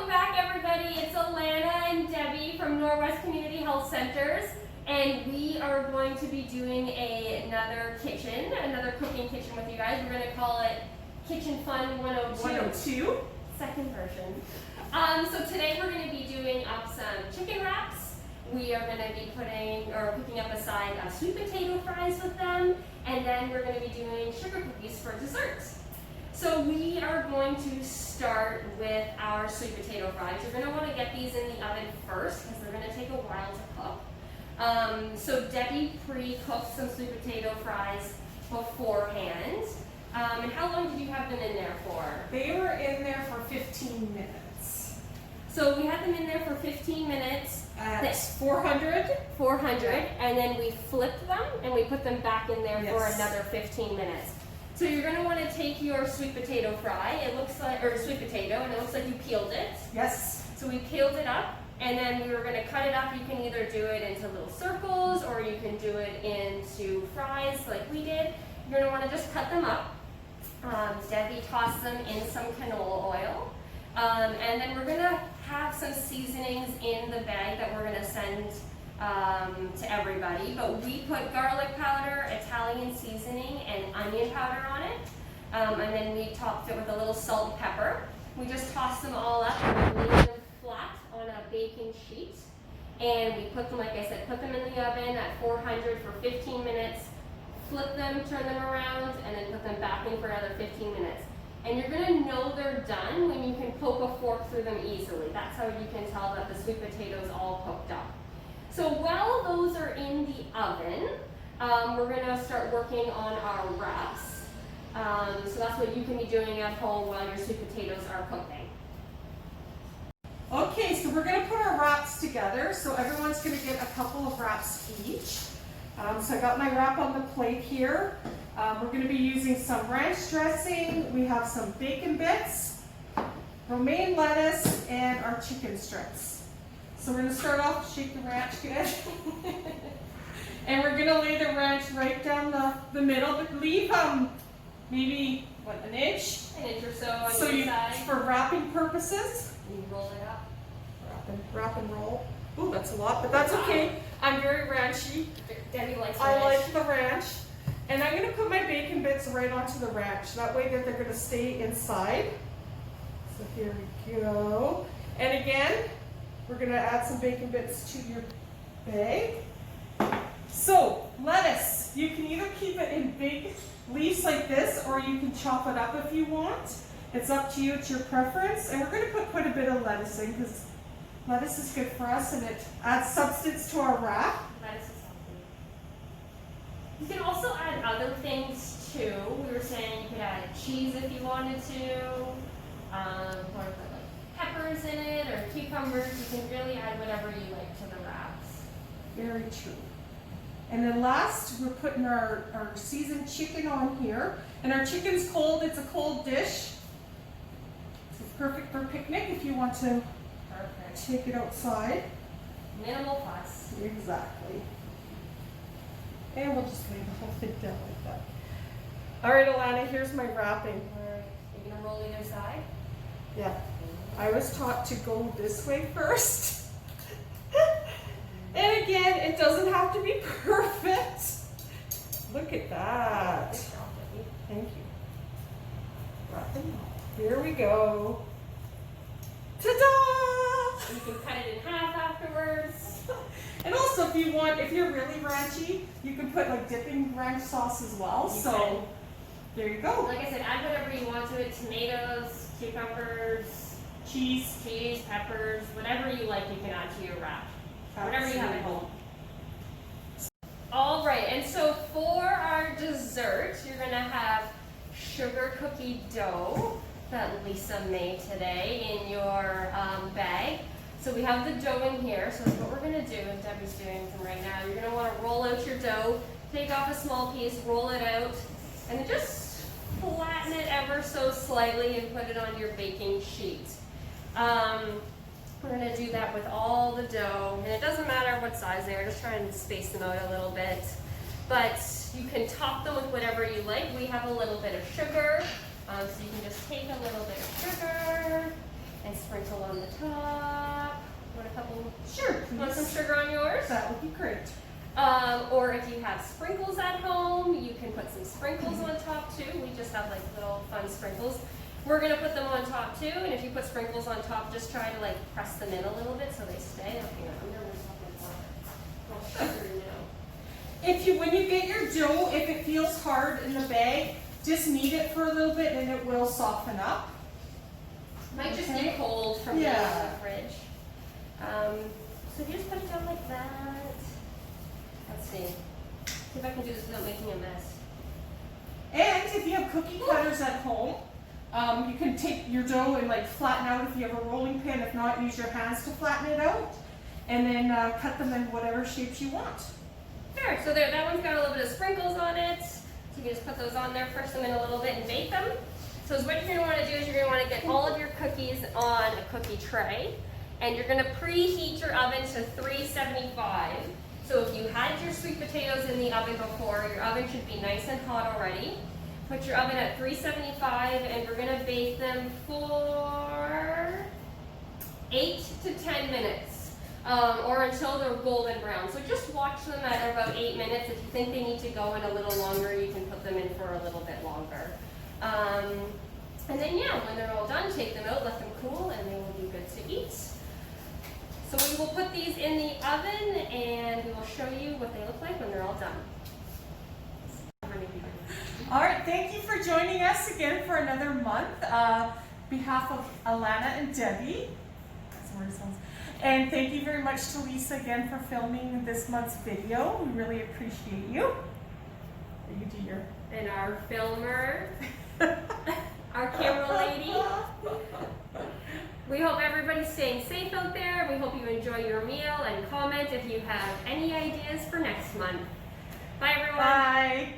Welcome back, everybody. It's Alana and Debbie from Norwest Community Health Centers, and we are going to be doing another cooking kitchen with you guys. We're going to call it Kitchen Fun 102, second version. So today we're going to be doing up some chicken wraps. We are going to be cooking up a side of sweet potato fries with them, and then we're going to be doing sugar cookies for dessert. So we are going to start with our sweet potato fries. You're going to want to get these in the oven first because they're going to take a while to cook. So Debbie pre-cooked some sweet potato fries beforehand. And how long did you have them in there for? They were in there for 15 minutes. So we had them in there for 15 minutes. At 400? 400, and then we flipped them and we put them back in there for another 15 minutes. So you're going to want to take your sweet potato fry, or sweet potato, and it looks like you peeled it. Yes. So we peeled it up, and then we were going to cut it up. You can either do it into little circles, or you can do it into fries like we did. You're going to want to just cut them up. Debbie tossed them in some canola oil. And then we're going to have some seasonings in the bag that we're going to send to everybody, but we put garlic powder, Italian seasoning, and onion powder on it, and then we topped it with a little salt and pepper. We just tossed them all up and we laid them flat on a baking sheet, and we put them, like I said, put them in the oven at 400 for 15 minutes, flip them, turn them around, and then put them back in for another 15 minutes. And you're going to know they're done when you can poke a fork through them easily. That's how you can tell that the sweet potatoes all cooked up. So while those are in the oven, we're going to start working on our wraps. So that's what you can be doing at home while your sweet potatoes are cooking. Okay, so we're going to put our wraps together. So everyone's going to get a couple of wraps each. So I got my wrap on the plate here. We're going to be using some ranch dressing. We have some bacon bits, romaine lettuce, and our chicken strips. So we're going to start off with shake the ranch good. And we're going to lay the ranch right down the middle, but leave maybe, an inch? An inch or so on each side. For wrapping purposes. You roll it up. Wrap and roll. Ooh, that's a lot, but that's okay. I'm very ranchy. Debbie likes I ranch. like the ranch. And I'm going to put my bacon bits right onto the ranch. That way that they're going to stay inside. So here we go. And again, we're going to add some bacon bits to your bag. So, lettuce. You can either keep it in big leaves like this, or you can chop it up if you want. It's up to you, it's your preference. And we're going to put quite a bit of lettuce in because lettuce is good for us and it adds substance to our wrap. Lettuce is healthy. You can also add other things too. We were saying you could add cheese if you wanted to. Or put like peppers in it or cucumbers. You can really add whatever you like to the wraps. Very true. And then last, we're putting our seasoned chicken on here. And our chicken's cold, it's a cold dish. It's perfect for picnic if you want to take it outside. Minimal fuss. Exactly. And we'll just lay the whole thing down like that. All right, Alana, here's my wrapping. All right. You're going to roll either side? Yeah. I was taught to go this way first. And again, it doesn't have to be perfect. Look at that. Thank you. Wrapping. Here we go. Ta-da! You can cut it in half afterwards. And also, if you're really ranchy, you can put like dipping ranch sauce as well. So there you go. Like I said, add whatever you want to it. Tomatoes, cucumbers, cheese, peppers, whatever you like you can add to your wrap. Whatever you have at home. All right, and so for our dessert, you're going to have sugar cookie dough that Lisa made today in your bag. So we have the dough in here. So what we're going to do, and Debbie's doing some right now, you're going to want to roll out your dough, take off a small piece, roll it out, and then just flatten it ever so slightly and put it on your baking sheet. We're going to do that with all the dough, and it doesn't matter what size they are, just try and space them out a little bit. But you can top them with whatever you like. We have a little bit of sugar, so you can just take a little bit of sugar and sprinkle on the have sprinkles at home, you can put some sprinkles on top too. We just have like little fun sprinkles. We're gonna put them on top too, and if you put sprinkles on top, just try to like press them in a little bit so they stay. Okay, I'm gonna stop my water. I'll show you now. When you get your dough, if it feels hard in the bag, just knead it for a little bit and it will soften up. Might just get cold from being Yeah. in the fridge. So if you just put it down like that. Let's see. See if I can do this without making a mess. And if you have cookie cutters at home, you can take your dough and like flatten out if you have a rolling pin. If not, use your hands to flatten it out. And then cut them in whatever shapes you want. Sure, so there, that one's got a little bit of sprinkles on it. So you can just put those on there, brush them in a little bit and bake them. So what you're gonna wanna do is you're gonna wanna get all of your cookies on a cookie tray. And you're gonna preheat your oven to 375. So if you had your sweet potatoes in the oven before, your oven should be nice and hot already. Put your oven at 375 and we're gonna bake them for 8 to 10 minutes. Or until they're golden brown. So just watch them at about 8 minutes. If you think they need to go in a little longer, you can put them in for a little bit longer. And then yeah, when they're all done, take them out, let them cool, and they will be good to eat. So we will put these in the oven and we will show you what they look like when they're all done. All right, thank you for joining us again for another month. Behalf of Alana and Debbie. And thank you very much to Lisa again for filming this month's video. We really appreciate you. You do your... And our filmer, our camera lady. We hope everybody's staying safe out there. We hope you enjoy your meal and comment if you have any ideas for next month. Bye everyone. Bye.